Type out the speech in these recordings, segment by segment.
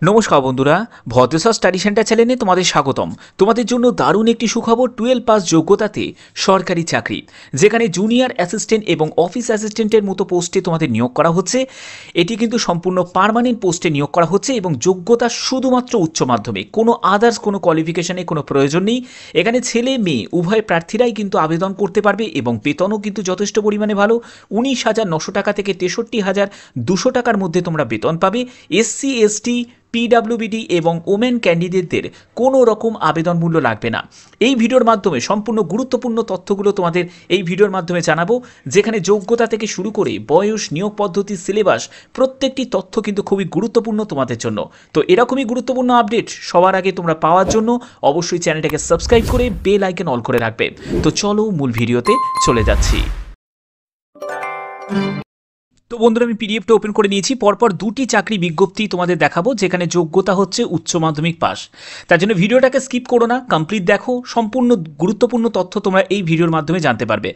নমস্কার বন্ধুরা, ভদ্রসা study centre চ্যানেলে তোমাদের স্বাগতম। তোমাদের জন্য দারুণ একটি সুখবর, 12 পাস যোগ্যতাতে সরকারি চাকরি, যেখানে জুনিয়র অ্যাসিস্ট্যান্ট এবং অফিস অ্যাসিস্ট্যান্টের মতো পোস্টে তোমাদের নিয়োগ করা হচ্ছে। এটি কিন্তু সম্পূর্ণ পার্মানেন্ট পোস্টে নিয়োগ করা হচ্ছে এবং যোগ্যতা শুধুমাত্র উচ্চ মাধ্যমিক, কোনো আদার্স কোনো কোয়ালিফিকেশনে কোনো প্রয়োজন নেই। এখানে ছেলে মেয়ে উভয় প্রার্থীরাই কিন্তু আবেদন করতে পারবে এবং বেতনও কিন্তু যথেষ্ট পরিমাণে ভালো। 19,900 টাকা থেকে 63,200 টাকার মধ্যে তোমরা বেতন পাবে। এসসি এসটি পিডাব্লিউবিডি এবং ওমেন ক্যান্ডিডেটদের কোনো রকম আবেদন মূল্য লাগবে না। এই ভিডিওর মাধ্যমে সম্পূর্ণ গুরুত্বপূর্ণ তথ্যগুলো তোমাদের এই ভিডিওর মাধ্যমে জানাবো, যেখানে যোগ্যতা থেকে শুরু করে বয়স, নিয়োগ পদ্ধতি, সিলেবাস, প্রত্যেকটি তথ্য কিন্তু খুবই গুরুত্বপূর্ণ তোমাদের জন্য। তো এরকমই গুরুত্বপূর্ণ আপডেট সবার আগে তোমরা পাওয়ার জন্য অবশ্যই চ্যানেলটাকে সাবস্ক্রাইব করে বেল আইকন অল করে রাখবে। তো চলো মূল ভিডিওতে চলে যাচ্ছি। তো বন্ধুরা, আমি পিডিএফটা ওপেন করে নিয়েছি। পরপর দুটি চাকরি বিজ্ঞপ্তি তোমাদের দেখাবো, যেখানে যোগ্যতা হচ্ছে উচ্চ মাধ্যমিক পাস। তার জন্য ভিডিওটাকে স্কিপ করো না, কমপ্লিট দেখো। সম্পূর্ণ গুরুত্বপূর্ণ তথ্য তোমরা এই ভিডিওর মাধ্যমে জানতে পারবে।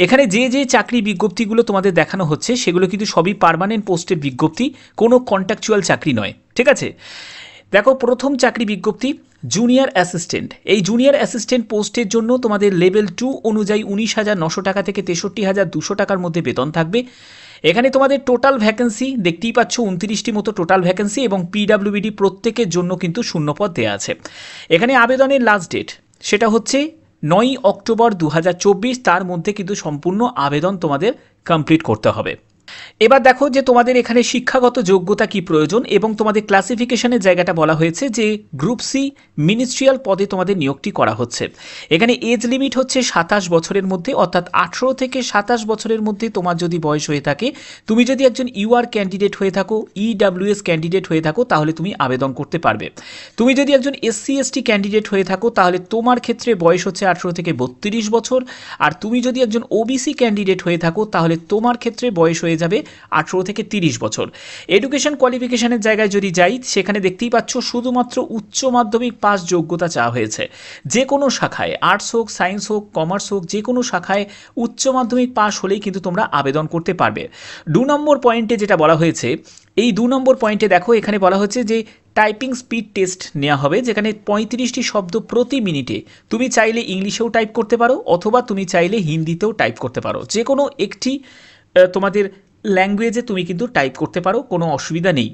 এখানে যে যে চাকরি বিজ্ঞপ্তিগুলো তোমাদের দেখানো হচ্ছে সেগুলো কিন্তু সবই পার্মানেন্ট পোস্টের বিজ্ঞপ্তি, কোনো কন্ট্রাকচুয়াল চাকরি নয়, ঠিক আছে? দেখো, প্রথম চাকরি বিজ্ঞপ্তি জুনিয়র অ্যাসিস্ট্যান্ট। এই জুনিয়র অ্যাসিস্ট্যান্ট পোস্টের জন্য তোমাদের লেভেল 2 অনুযায়ী 19,900 টাকা থেকে 63,200 টাকার মধ্যে বেতন থাকবে। এখানে তোমাদের টোটাল ভ্যাকেন্সি দেখতেই পাচ্ছ, 29টি মতো টোটাল ভ্যাকেন্সি এবং পিডাব্লিউবিডি প্রত্যেকের জন্য কিন্তু শূন্যপদ দেওয়া আছে। এখানে আবেদনের লাস্ট ডেট সেটা হচ্ছে 9 অক্টোবর 2024। তার মধ্যে কিন্তু সম্পূর্ণ আবেদন তোমাদের কমপ্লিট করতে হবে। এবার দেখো যে তোমাদের এখানে শিক্ষাগত যোগ্যতা কি প্রয়োজন এবং তোমাদের ক্লাসিফিকেশনের জায়গাটা বলা হয়েছে যে গ্রুপ সি মিনিস্ট্রিয়াল পদে তোমাদের নিয়োগটি করা হচ্ছে। এখানে এজ লিমিট হচ্ছে 27 বছরের মধ্যে, অর্থাৎ 18 থেকে 27 বছরের মধ্যে তোমার যদি বয়স হয়ে থাকে, তুমি যদি একজন ইউআর ক্যান্ডিডেট হয়ে থাকো, ইডাব্লিউএস ক্যান্ডিডেট হয়ে থাকো, তাহলে তুমি আবেদন করতে পারবে। তুমি যদি একজন এসসি এসটি ক্যান্ডিডেট হয়ে থাকো, তাহলে তোমার ক্ষেত্রে বয়স হচ্ছে 18 থেকে 32 বছর। আর তুমি যদি একজন ওবিসি ক্যান্ডিডেট হয়ে থাকো, তাহলে তোমার ক্ষেত্রে বয়স হয়ে যাবে 18 থেকে 30 বছর। এডুকেশন কোয়ালিফিকেশনের জায়গায় যদি যাই, সেখানে দেখতেই পাচ্ছ শুধুমাত্র উচ্চ মাধ্যমিক পাস যোগ্যতা চাওয়া হয়েছে। যে কোনো শাখায়, আর্টস হোক, সায়েন্স হোক, কমার্স হোক, যে কোনো শাখায় উচ্চ মাধ্যমিক পাস হলেই কিন্তু তোমরা আবেদন করতে পারবে। 2 নম্বর পয়েন্টে যেটা বলা হয়েছে, এই 2 নম্বর পয়েন্টে দেখো, এখানে বলা হচ্ছে যে টাইপিং স্পিড টেস্ট নেওয়া হবে, যেখানে 35টি শব্দ প্রতি মিনিটে তুমি চাইলে ইংলিশেও টাইপ করতে পারো অথবা তুমি চাইলে হিন্দিতেও টাইপ করতে পারো। যে কোনো একটি তোমাদের ল্যাঙ্গুয়েজে তুমি কিন্তু টাইপ করতে পারো, কোনো অসুবিধা নেই।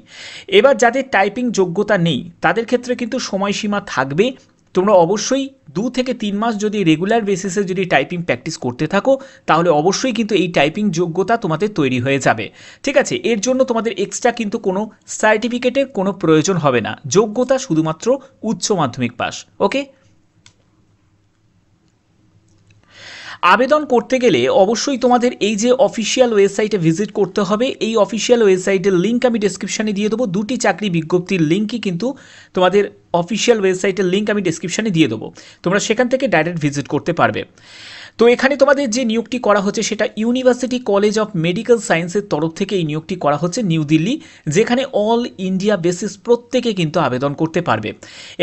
এবার যাদের টাইপিং যোগ্যতা নেই তাদের ক্ষেত্রে কিন্তু সময়সীমা থাকবে। তোমরা অবশ্যই 2 থেকে 3 মাস যদি রেগুলার বেসিসে যদি টাইপিং প্র্যাকটিস করতে থাকো, তাহলে অবশ্যই কিন্তু এই টাইপিং যোগ্যতা তোমাদের তৈরি হয়ে যাবে, ঠিক আছে? এর জন্য তোমাদের এক্সট্রা কিন্তু কোনো সার্টিফিকেটের কোনো প্রয়োজন হবে না, যোগ্যতা শুধুমাত্র উচ্চ মাধ্যমিক পাস। ওকে, আবেদন করতে গেলে অবশ্যই তোমাদের এই যে অফিসিয়াল ওয়েবসাইটে ভিজিট করতে হবে। এই অফিসিয়াল ওয়েবসাইটের লিঙ্ক আমি ডেসক্রিপশানে দিয়ে দেবো। দুটি চাকরি বিজ্ঞপ্তির লিঙ্কই কিন্তু তোমাদের অফিসিয়াল ওয়েবসাইটের লিঙ্ক আমি ডেসক্রিপশানে দিয়ে দেবো, তোমরা সেখান থেকে ডাইরেক্ট ভিজিট করতে পারবে। তো এখানে তোমাদের যে নিয়োগটি করা হচ্ছে সেটা ইউনিভার্সিটি কলেজ অফ মেডিকেল সায়েন্সের তরফ থেকে এই নিয়োগটি করা হচ্ছে নিউ দিল্লি, যেখানে অল ইন্ডিয়া বেসিস প্রত্যেকে কিন্তু আবেদন করতে পারবে।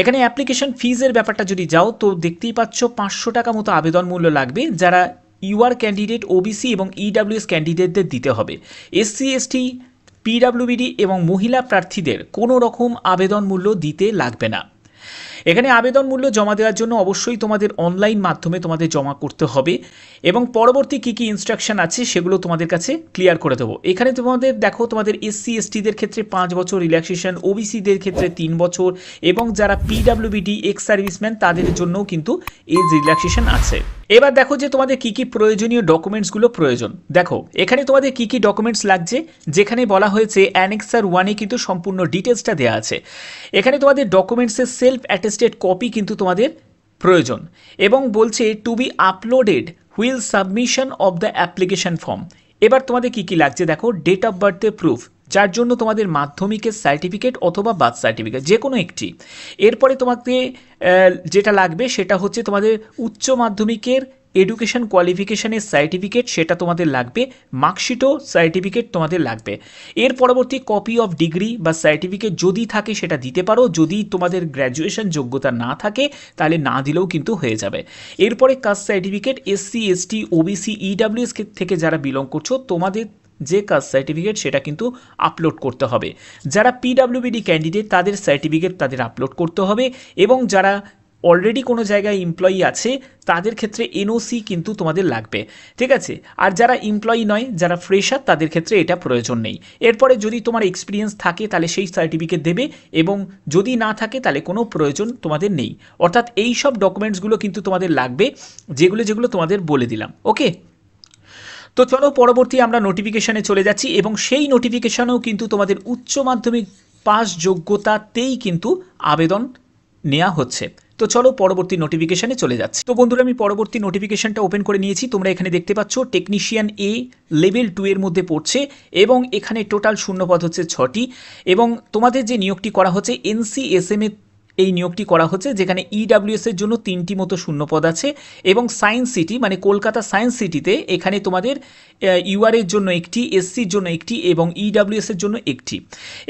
এখানে অ্যাপ্লিকেশন ফিজের ব্যাপারটা যদি যাও, তো দেখতেই পাচ্ছ 500 টাকা মতো আবেদন মূল্য লাগবে, যারা ইউআর ক্যান্ডিডেট, ওবিসি এবং ইডাব্লিউএস ক্যান্ডিডেটদের দিতে হবে। এসসি এসটি, পিডাব্লিউবিডি এবং মহিলা প্রার্থীদের কোনো রকম আবেদন মূল্য দিতে লাগবে না। এখানে আবেদন মূল্য জমা দেওয়ার জন্য অবশ্যই তোমাদের অনলাইন মাধ্যমে তোমাদের জমা করতে হবে এবং পরবর্তী কী কী ইনস্ট্রাকশন আছে সেগুলো তোমাদের কাছে ক্লিয়ার করে দেবো। এখানে তোমাদের দেখো, তোমাদের এসসি এসটিদের ক্ষেত্রে 5 বছর রিল্যাক্সেশন, ওবিসিদের ক্ষেত্রে 3 বছর এবং যারা পিডাব্লিউবিডি এক্স সার্ভিসম্যান তাদের জন্যও কিন্তু এজ রিল্যাক্সেশন আছে। এবার দেখো যে তোমাদের কী কী প্রয়োজনীয় ডকুমেন্টসগুলো প্রয়োজন। দেখো এখানে তোমাদের কী কী ডকুমেন্টস লাগছে, যেখানে বলা হয়েছে অ্যানেক্সার 1-এ কিন্তু সম্পূর্ণ ডিটেলসটা দেওয়া আছে। এখানে তোমাদের ডকুমেন্টসের সেলফ অ্যাটেস্টেড কপি কিন্তু তোমাদের প্রয়োজন এবং বলছে to be uploaded while submission of the application form. এবার তোমাদের কী কী লাগছে দেখো, ডেট অফ বার্থের প্রুফ, যার জন্য তোমাদের মাধ্যমিকের সার্টিফিকেট অথবা বার্থ সার্টিফিকেট যে কোনো একটি। এরপরে তোমাকে যেটা লাগবে সেটা হচ্ছে তোমাদের উচ্চ মাধ্যমিকের এডুকেশন কোয়ালিফিকেশনের সার্টিফিকেট, সেটা তোমাদের লাগবে। মার্কশিটও সার্টিফিকেট তোমাদের লাগবে। এর পরবর্তী কপি অফ ডিগ্রি বা সার্টিফিকেট যদি থাকে সেটা দিতে পারো, যদি তোমাদের গ্র্যাজুয়েশন যোগ্যতা না থাকে তাহলে না দিলেও কিন্তু হয়ে যাবে। এরপরে caste certificate, SC ST OBC EWS থেকে যারা বিলং করছো তোমাদের যে কাস্ট সার্টিফিকেট সেটা কিন্তু আপলোড করতে হবে। যারা পিডাব্লিউবিডি ক্যান্ডিডেট তাদের সার্টিফিকেট তাদের আপলোড করতে হবে, এবং যারা অলরেডি কোনো জায়গায় এমপ্লয়ি আছে তাদের ক্ষেত্রে এনওসি কিন্তু তোমাদের লাগবে, ঠিক আছে। আর যারা এমপ্লয়ি নয়, যারা ফ্রেশার, তাদের ক্ষেত্রে এটা প্রয়োজন নেই। এরপরে যদি তোমার এক্সপিরিয়েন্স থাকে তাহলে সেই সার্টিফিকেট দেবে, এবং যদি না থাকে তাহলে কোনো প্রয়োজন তোমাদের নেই। অর্থাৎ এই সব ডকুমেন্টসগুলো কিন্তু তোমাদের লাগবে, যেগুলো তোমাদের বলে দিলাম। ওকে, তো চলো পরবর্তী আমরা নোটিফিকেশানে চলে যাচ্ছি, এবং সেই নোটিফিকেশানেও কিন্তু তোমাদের উচ্চ মাধ্যমিক পাস যোগ্যতাতেই কিন্তু আবেদন নেওয়া হচ্ছে। তো চলো পরবর্তী নোটিফিকেশানে চলে যাচ্ছি। তো বন্ধুরা, আমি পরবর্তী নোটিফিকেশানটা ওপেন করে নিয়েছি। তোমরা এখানে দেখতে পাচ্ছ টেকনিশিয়ান এ লেভেল 2 এর মধ্যে পড়ছে, এবং এখানে টোটাল শূন্যপদ হচ্ছে 6টি, এবং তোমাদের যে নিয়োগটি করা হচ্ছে NCSM এ এই নিয়োগটি করা হচ্ছে, যেখানে EWS এর জন্য 3টি মতো শূন্যপদ আছে, এবং সায়েন্স সিটি মানে কলকাতা সায়েন্স সিটিতে এখানে তোমাদের UR এর জন্য একটি, SCর জন্য একটি, এবং EWS এর জন্য একটি।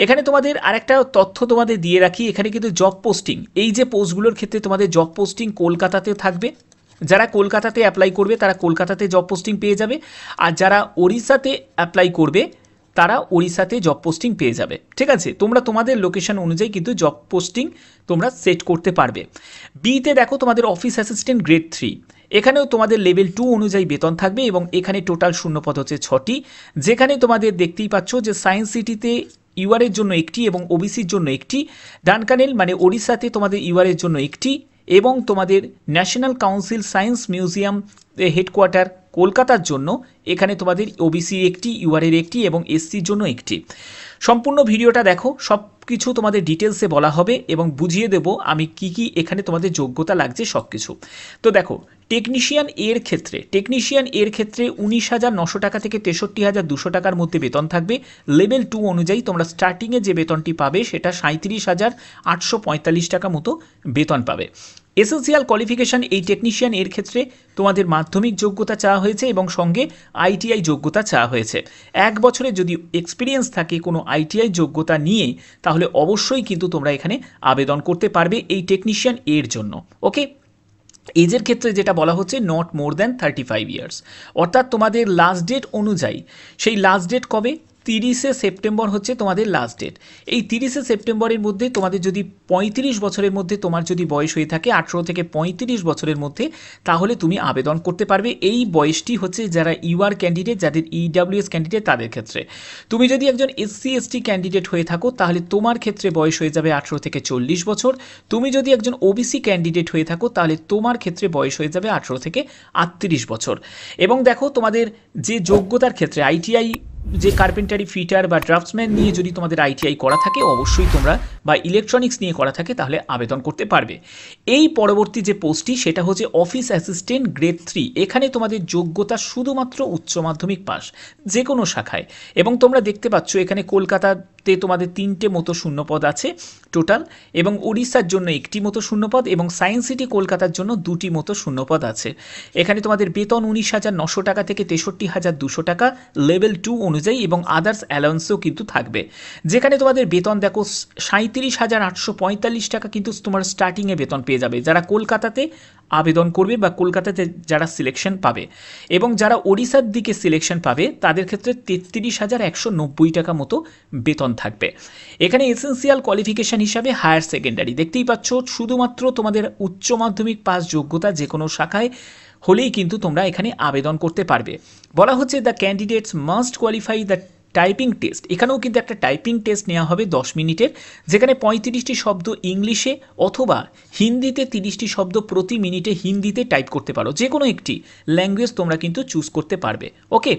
এখানে তোমাদের আরেকটা তথ্য তোমাদের দিয়ে রাখি, এখানে কিন্তু জব পোস্টিং, এই যে পোস্টগুলোর ক্ষেত্রে তোমাদের জব পোস্টিং কলকাতাতেও থাকবে। যারা কলকাতাতে অ্যাপ্লাই করবে তারা কলকাতাতে জব পোস্টিং পেয়ে যাবে, আর যারা ওড়িশাতে অ্যাপ্লাই করবে তারা ওড়িশাতে জব পোস্টিং পেয়ে যাবে, ঠিক আছে। তোমরা তোমাদের লোকেশন অনুযায়ী কিন্তু জব পোস্টিং তোমরা সেট করতে পারবে। বিতে দেখো তোমাদের অফিস অ্যাসিস্ট্যান্ট গ্রেড 3, এখানেও তোমাদের লেভেল 2 অনুযায়ী বেতন থাকবে, এবং এখানে টোটাল শূন্যপদ হচ্ছে 6টি, যেখানে তোমাদের দেখতেই পাচ্ছ যে সায়েন্স সিটিতে UR এর জন্য একটি এবং ওবিসির জন্য একটি, ডানকানেল মানে ওড়িশাতে তোমাদের UR এর জন্য একটি, এবং তোমাদের national council science museum headquarter কলকাতার জন্য এখানে তোমাদের ওবিসি একটি, UR এর একটি, এবং SCর জন্য একটি। সম্পূর্ণ ভিডিওটা দেখো, সব কিছু তোমাদের ডিটেলসে বলা হবে, এবং বুঝিয়ে দেব আমি কি কি এখানে তোমাদের যোগ্যতা লাগছে সব কিছু। তো দেখো, টেকনিশিয়ান এর ক্ষেত্রে 19,900 টাকা থেকে 63,200 টাকার মধ্যে বেতন থাকবে। লেভেল 2 অনুযায়ী তোমরা স্টার্টিংয়ে যে বেতনটি পাবে সেটা 37,845 টাকা মতো বেতন পাবে। এসেন্সিয়াল কোয়ালিফিকেশান এই টেকনিশিয়ান এর ক্ষেত্রে তোমাদের মাধ্যমিক যোগ্যতা চাওয়া হয়েছে, এবং সঙ্গে ITI যোগ্যতা চাওয়া হয়েছে। 1 বছরের যদি এক্সপিরিয়েন্স থাকে কোনো ITI যোগ্যতা নিয়ে, তাহলে অবশ্যই কিন্তু তোমরা এখানে আবেদন করতে পারবে এই টেকনিশিয়ান এর জন্য। ওকে, এজের ক্ষেত্রে যেটা বলা হচ্ছে নট মোর দ্যান 35 ইয়ার্স, অর্থাৎ তোমাদের লাস্ট ডেট অনুযায়ী, সেই লাস্ট ডেট কবে? 30শে সেপ্টেম্বর হচ্ছে তোমাদের লাস্ট ডেট। এই 30শে সেপ্টেম্বরের মধ্যে তোমাদের যদি 35 বছরের মধ্যে তোমার যদি বয়স হয়ে থাকে 18 থেকে 35 বছরের মধ্যে, তাহলে তুমি আবেদন করতে পারবে। এই বয়সটি হচ্ছে যারা UR ক্যান্ডিডেট, যাদের EWS ক্যান্ডিডেট তাদের ক্ষেত্রে। তুমি যদি একজন SC ST ক্যান্ডিডেট হয়ে থাকো তাহলে তোমার ক্ষেত্রে বয়স হয়ে যাবে 18 থেকে 40 বছর। তুমি যদি একজন OBC ক্যান্ডিডেট হয়ে থাকো তাহলে তোমার ক্ষেত্রে বয়স হয়ে যাবে 18 থেকে 38 বছর। এবং দেখো, তোমাদের যে যোগ্যতার ক্ষেত্রে ITI যে কার্পেন্টারি ফিটার বা ড্রাফটসম্যান নিয়ে যদি তোমাদের ITI করা থাকে অবশ্যই তোমরা, বা ইলেকট্রনিক্স নিয়ে করা থাকে তাহলে আবেদন করতে পারবে। এই পরবর্তী যে পোস্টটি সেটা হচ্ছে অফিস অ্যাসিস্ট্যান্ট গ্রেড 3, এখানে তোমাদের যোগ্যতা শুধুমাত্র উচ্চ মাধ্যমিক পাস যে কোনো শাখায়। এবং তোমরা দেখতে পাচ্ছ এখানে কলকাতাতে তোমাদের 3টে মতো শূন্যপদ আছে টোটাল, এবং উড়িষ্যার জন্য একটি মতো শূন্যপদ, এবং সায়েন্স সিটি কলকাতার জন্য 2টি মতো শূন্যপদ আছে। এখানে তোমাদের বেতন 19,900 টাকা থেকে 63,200 টাকা লেভেল 2 অনুযায়ী, এবং আদার্স অ্যালাউন্সও কিন্তু থাকবে। যেখানে তোমাদের বেতন দেখো 37,845 টাকা কিন্তু তোমার স্টার্টিংয়ে বেতন পেয়ে যাবে যারা কলকাতাতে আবেদন করবে বা কলকাতাতে যারা সিলেকশন পাবে। এবং যারা ওড়িশার দিকে সিলেকশন পাবে তাদের ক্ষেত্রে 33,190 টাকা মতো বেতন থাকবে। এখানে এসেন্সিয়াল কোয়ালিফিকেশান হিসাবে হায়ার সেকেন্ডারি দেখতেই পাচ্ছ, শুধুমাত্র তোমাদের উচ্চ মাধ্যমিক পাস যোগ্যতা যে কোনো শাখায় হলেই কিন্তু তোমরা এখানে আবেদন করতে পারবে। বলা হচ্ছে the candidates must qualify the typing test, এখানেও কিন্তু একটা টাইপিং টেস্ট নেওয়া হবে 10 মিনিটের, যেখানে 35টি শব্দ ইংলিশে অথবা হিন্দিতে 30টি শব্দ প্রতি মিনিটে হিন্দিতে টাইপ করতে পারো। যে কোনো একটি ল্যাঙ্গুয়েজ তোমরা কিন্তু চুজ করতে পারবে। ওকে,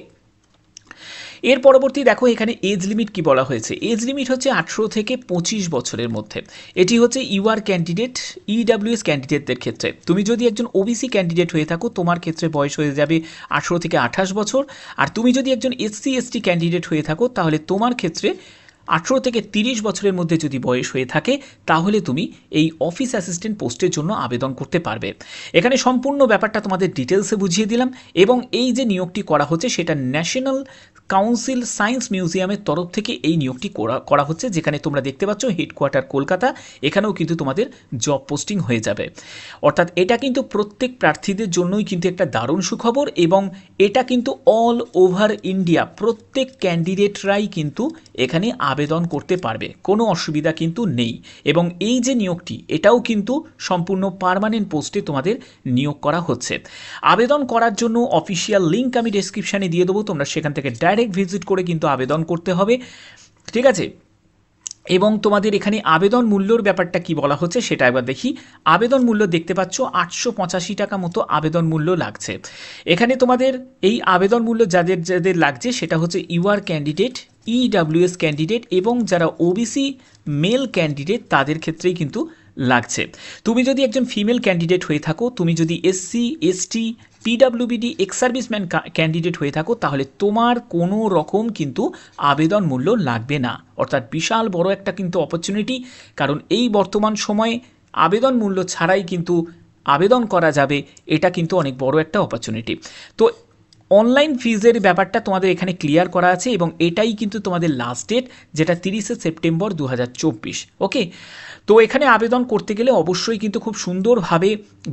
এর পরবর্তী দেখো এখানে এজ লিমিট কি বলা হয়েছে। এজ লিমিট হচ্ছে 18 থেকে 25 বছরের মধ্যে। এটি হচ্ছে UR ক্যান্ডিডেট, EWS ক্যান্ডিডেটদের ক্ষেত্রে। তুমি যদি একজন OBC ক্যান্ডিডেট হয়ে থাকো তোমার ক্ষেত্রে বয়স হয়ে যাবে 18 থেকে 28 বছর, আর তুমি যদি একজন SC ST ক্যান্ডিডেট হয়ে থাকো তাহলে তোমার ক্ষেত্রে 18 থেকে 30 বছরের মধ্যে যদি বয়স হয়ে থাকে তাহলে তুমি এই অফিস অ্যাসিস্ট্যান্ট পোস্টের জন্য আবেদন করতে পারবে। এখানে সম্পূর্ণ ব্যাপারটা তোমাদের ডিটেলসে বুঝিয়ে দিলাম এবং এই যে নিয়োগটি করা হচ্ছে সেটা ন্যাশনাল কাউন্সিল সায়েন্স মিউজিয়ামের তরফ থেকে এই নিয়োগটি করা হচ্ছে, যেখানে তোমরা দেখতে পাচ্ছ হেডকোয়ার্টার কলকাতা, এখানেও কিন্তু তোমাদের জব পোস্টিং হয়ে যাবে। অর্থাৎ এটা কিন্তু প্রত্যেক প্রার্থীদের জন্যই কিন্তু একটা দারুণ সুখবর এবং এটা কিন্তু অল ওভার ইন্ডিয়া প্রত্যেক ক্যান্ডিডেটরাই কিন্তু এখানে আবেদন করতে পারবে, কোনো অসুবিধা কিন্তু নেই। এবং এই যে নিয়োগটি এটাও কিন্তু সম্পূর্ণ পার্মানেন্ট পোস্টে তোমাদের নিয়োগ করা হচ্ছে। আবেদন করার জন্য অফিসিয়াল লিঙ্ক আমি ডেসক্রিপশানে দিয়ে দেবো, তোমরা সেখান থেকে ডাইরেক্ট ভিজিট করে কিন্তু আবেদন করতে হবে, ঠিক আছে। এবং তোমাদের এখানে আবেদন মূল্যর ব্যাপারটা কি বলা হচ্ছে সেটা একবার দেখি। আবেদন মূল্য দেখতে পাচ্ছ 885 টাকা মতো আবেদন মূল্য লাগছে। এখানে তোমাদের এই আবেদন মূল্য যাদের যাদের লাগছে সেটা হচ্ছে ইউআর ক্যান্ডিডেট, ইডাব্লিউএস ক্যান্ডিডেট এবং যারা ওবিসি মেল ক্যান্ডিডেট তাদের ক্ষেত্রেই কিন্তু লাগছে। তুমি যদি একজন ফিমেল ক্যান্ডিডেট হয়ে থাকো, তুমি যদি SC ST পিডাব্লিউবিডি ex serviceman candidate হয়ে থাকো তাহলে তোমার কোনো রকম কিন্তু আবেদন মূল্য লাগবে না। অর্থাৎ বিশাল বড় একটা কিন্তু অপরচুনিটি, কারণ এই বর্তমান সময়ে আবেদন মূল্য ছাড়াই কিন্তু আবেদন করা যাবে, এটা কিন্তু অনেক বড় একটা অপরচুনিটি। তো অনলাইন ফিজের ব্যাপারটা তোমাদের এখানে ক্লিয়ার করা আছে এবং এটাই কিন্তু তোমাদের লাস্ট ডেট, যেটা 30শে সেপ্টেম্বর 2024। ওকে, তো এখানে আবেদন করতে গেলে অবশ্যই কিন্তু খুব সুন্দরভাবে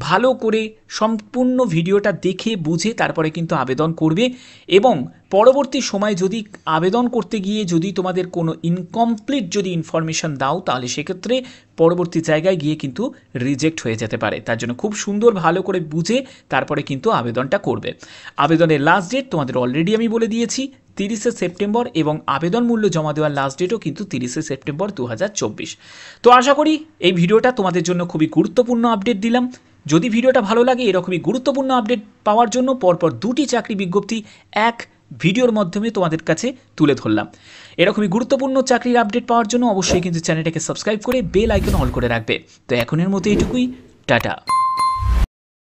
ভালো করে সম্পূর্ণ ভিডিওটা দেখে বুঝে তারপরে কিন্তু আবেদন করবে। এবং পরবর্তী সময় যদি আবেদন করতে গিয়ে যদি তোমাদের কোনো ইনকমপ্লিট যদি ইনফরমেশান দাও তাহলে সেক্ষেত্রে পরবর্তী জায়গায় গিয়ে কিন্তু রিজেক্ট হয়ে যেতে পারে। তার জন্য খুব সুন্দর ভালো করে বুঝে তারপরে কিন্তু আবেদনটা করবে। আবেদনের লাস্ট ডেট তোমাদের অলরেডি আমি বলে দিয়েছি 30শে সেপ্টেম্বর এবং আবেদন মূল্য জমা দেওয়ার লাস্ট ডেটও কিন্তু 30শে সেপ্টেম্বর 2024। তো আশা করি এই ভিডিওটা তোমাদের জন্য খুবই গুরুত্বপূর্ণ আপডেট দিলাম। যদি ভিডিওটা ভালো লাগে এরকমই গুরুত্বপূর্ণ আপডেট পাওয়ার জন্য পরপর 2টি চাকরি বিজ্ঞপ্তি এক ভিডিওর মাধ্যমে তোমাদের কাছে তুলে ধরলাম। এরকমই গুরুত্বপূর্ণ চাকরির আপডেট পাওয়ার জন্য অবশ্যই কিন্তু চ্যানেলটাকে সাবস্ক্রাইব করে বেল আইকন অল করে রাখবে। তো এখনের মতো এইটুকুই, টাটা।